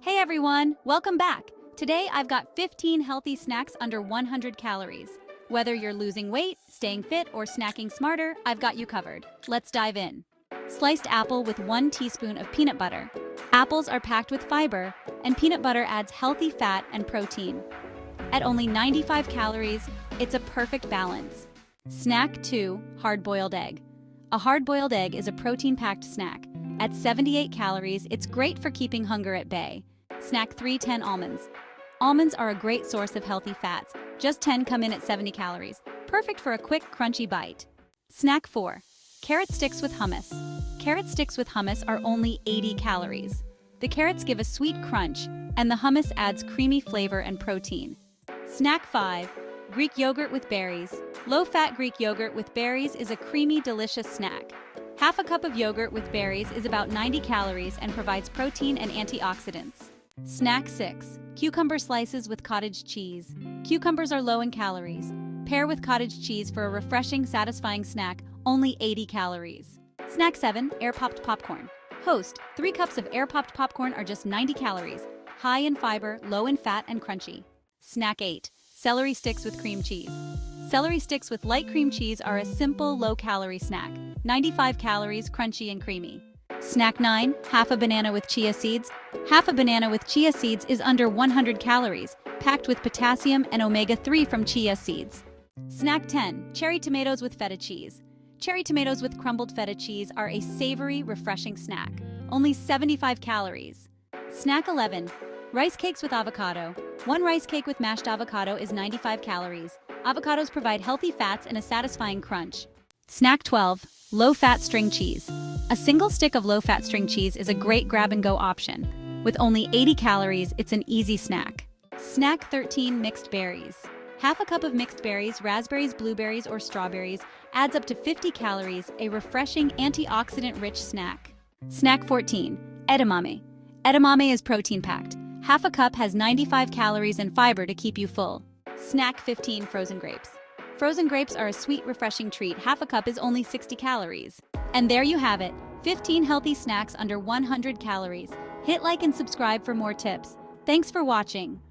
Hey everyone, welcome back. Today I've got 15 healthy snacks under 100 calories. Whether you're losing weight, staying fit, or snacking smarter, I've got you covered. Let's dive in. Sliced apple with 1 teaspoon of peanut butter. Apples are packed with fiber, and peanut butter adds healthy fat and protein. At only 95 calories, it's a perfect balance. Snack 2, hard-boiled egg. A hard-boiled egg is a protein-packed snack. At 78 calories, it's great for keeping hunger at bay. Snack 3, 10 almonds. Almonds are a great source of healthy fats. Just 10 come in at 70 calories. Perfect for a quick, crunchy bite. Snack 4, carrot sticks with hummus. Carrot sticks with hummus are only 80 calories. The carrots give a sweet crunch, and the hummus adds creamy flavor and protein. Snack 5, Greek yogurt with berries. Low-fat Greek yogurt with berries is a creamy, delicious snack. Half a cup of yogurt with berries is about 90 calories and provides protein and antioxidants. Snack 6, cucumber slices with cottage cheese. Cucumbers are low in calories. Pair with cottage cheese for a refreshing, satisfying snack, only 80 calories. Snack 7, air-popped popcorn. Host, 3 cups of air-popped popcorn are just 90 calories, high in fiber, low in fat, and crunchy. Snack 8, celery sticks with cream cheese. Celery sticks with light cream cheese are a simple, low-calorie snack. 95 calories, crunchy and creamy. Snack 9, half a banana with chia seeds. Half a banana with chia seeds is under 100 calories, packed with potassium and omega-3 from chia seeds. Snack 10, cherry tomatoes with feta cheese. Cherry tomatoes with crumbled feta cheese are a savory, refreshing snack. Only 75 calories. Snack 11, rice cakes with avocado. 1 rice cake with mashed avocado is 95 calories. Avocados provide healthy fats and a satisfying crunch. Snack 12, low-fat string cheese. A single stick of low-fat string cheese is a great grab-and-go option. With only 80 calories, it's an easy snack. Snack 13, mixed berries. Half a cup of mixed berries, raspberries, blueberries, or strawberries, adds up to 50 calories, a refreshing, antioxidant-rich snack. Snack 14, edamame. Edamame is protein-packed. Half a cup has 95 calories and fiber to keep you full. Snack 15, frozen grapes. Frozen grapes are a sweet, refreshing treat. Half a cup is only 60 calories. And there you have it, 15 healthy snacks under 100 calories. Hit like and subscribe for more tips. Thanks for watching.